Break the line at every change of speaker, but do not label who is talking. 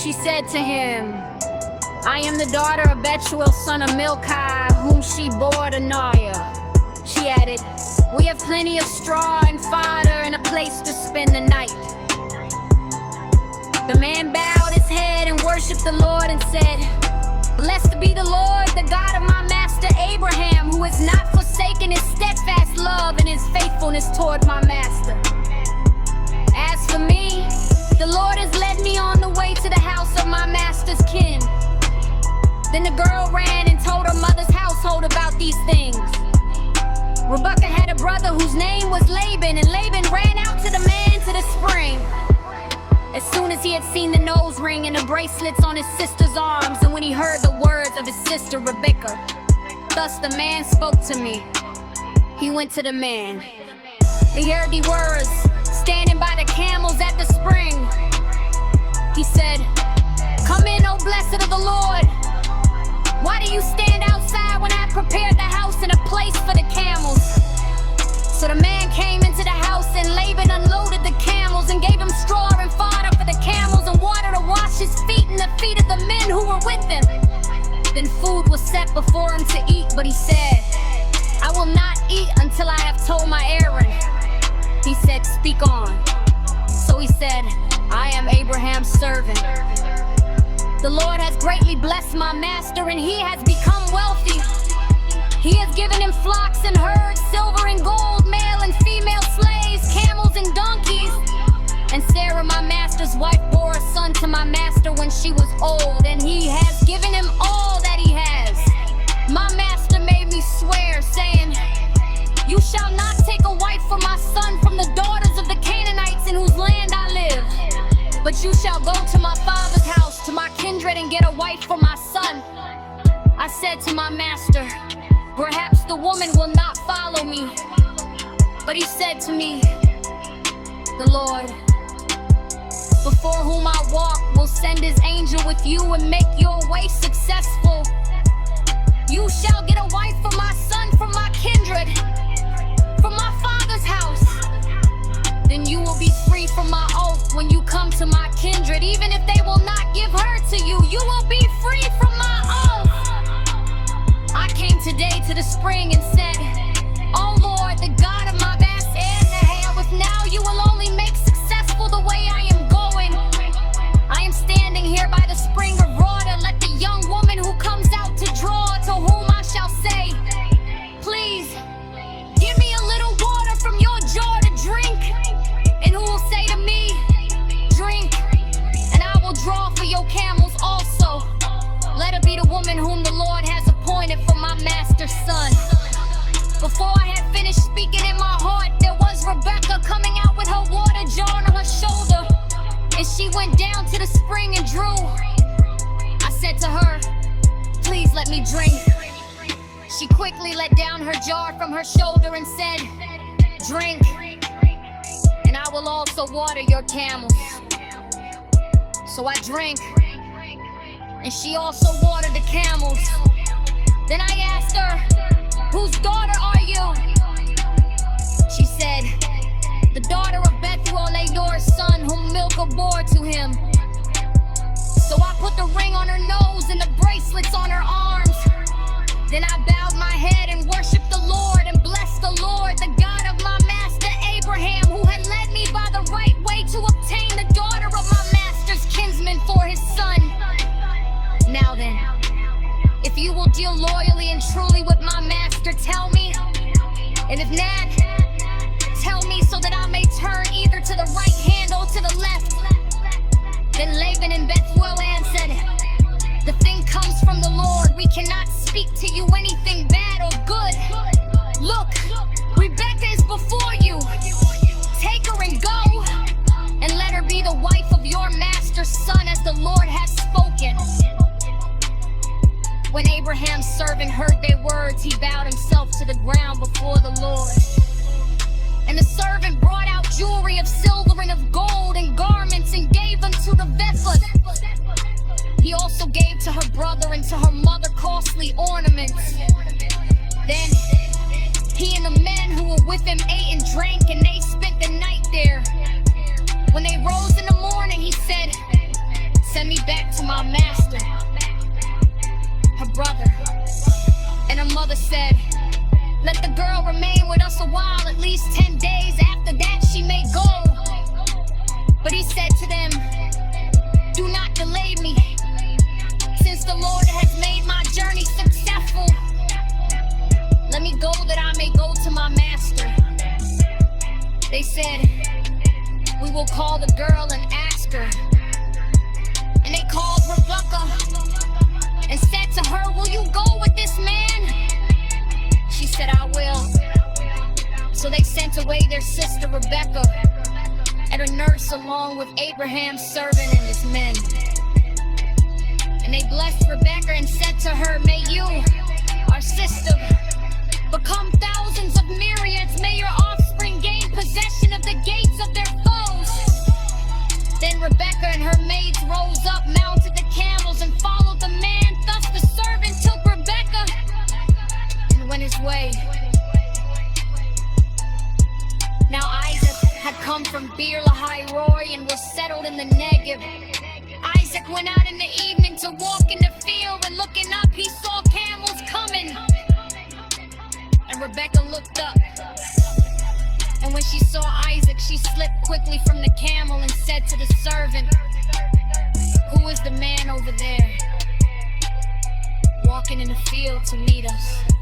she said to him, I am the daughter of Bethuel, son of Milcah, whom she bore to Naya. She added, we have plenty of straw and fodder and a place to spend the night. The man bowed his head and worshiped the Lord and said, blessed be the Lord, the God of my master Abraham, who has not forsaken his steadfast love and his faithfulness toward my master. As for me, the Lord has led me on the way to the house of my master's kin. Then the girl ran and told her mother's household about these things. Rebekah had a brother whose name was Laban, and Laban ran out to the man to the spring. As soon as he had seen the nose ring and the bracelets on his sister's arms, and when he heard the words of his sister Rebekah, thus the man spoke to me. He went to the man. He heard the words, standing by the camels at the spring. He said, come in, O blessed of the Lord. Why do you stand outside when I prepared the house and a place for the camels? So the man came into the house, and Laban unloaded the camels and gave him straw and fodder for the camels and water to wash his feet and the feet of the men who were with him. Then food was set before him to eat, but he said, I will not eat until I have told my errand. He said, speak on. So he said, I am Abraham's servant. The Lord has greatly blessed my master, and he has become wealthy. He has given him flocks and herds, silver and gold, male and female slaves, camels and donkeys. And Sarah, my master's wife, bore a son to my master when she was old, and he has given him all that he has. My master made me swear, saying, you shall not take a wife for my son from the daughters of the Canaanites in whose land I live, but you shall go to my father's house, to my kindred, and get a wife for my son. I said to my master, perhaps the woman will not follow me. But he said to me, the Lord, before whom I walk, will send his angel with you and make your way successful. You shall get a wife for my son from my kindred, from my father's house. Then you will be free from my oath when you come to my kindred. Even if they will not give her to you, you will be free from my oath. I came today to the spring and said, oh Lord, the God of my vast Abraham, if now you will only make successful the way I am going. I am standing here by the spring of water. Let the young woman who comes out to draw, to whom I shall say, please, give me a little water from your jar to drink. And who will say to me, drink, and I will draw for your camels also. Let her be the woman whom the Lord has appointed for my master's son. Before I had finished speaking in my heart, there was Rebekah coming out with her water jar on her shoulder, and she went down to the spring and drew. I said to her, please let me drink. She quickly let down her jar from her shoulder and said, drink, and I will also water your camels. So I drank, and she also watered the camels. Then I asked her, whose daughter are you? She said, the daughter of Bethuel, Ador's son, whom Milcah bore to him. So I put the ring on her nose and the bracelets on her arms. Then I bowed my head and worshiped the Lord and blessed the Lord, the God of my master Abraham, who had led me by the right way to obtain the daughter of my master's kinsman for his son. Now then, if you will deal loyally and truly with my master, tell me. And if not, tell me so that I may turn either to the right hand or to the left. Then Laban and Bethuel answered, the thing comes from the Lord. We cannot speak to you anything bad or good. Look, Rebekah is before you. Take her and go, and let her be the wife of your master's son, as the Lord has spoken. When Abraham's servant heard their words, he bowed himself to the ground before the Lord. And the servant brought out jewelry of silver and of gold and garments and gave them to the ephod. He also gave to her brother and to her mother costly ornaments. Then he and the men who were with him ate and drank, and they spent the night there. When they rose in the morning, he said, send me back girl remained with us a while, at least 10 days. After that she may go. But he said to them, do not delay me, since the Lord has made my journey successful. Let me go that I may go to my master. They said, we will call the girl and ask her. And they called Rebecca and said to her, will you go with this man? She said, I will. So they sent away their sister Rebecca and her nurse along with Abraham's servant and his men. And they blessed Rebecca and said to her, may you, our sister, become thousands of myriads. May your offspring gain possession of the gates of their foes. Then Rebecca and her maids rose up, mounted the camels, and followed the man. Thus the servant took Rebecca and went his way. Now Isaac had come from Beer Lahai Roy and was settled in the Negev. Isaac went out in the evening to walk in the field, and looking up he saw camels coming. And Rebecca looked up, and when she saw Isaac, she slipped quickly from the camel and said to the servant, who is the man over there, walking in the field to meet us?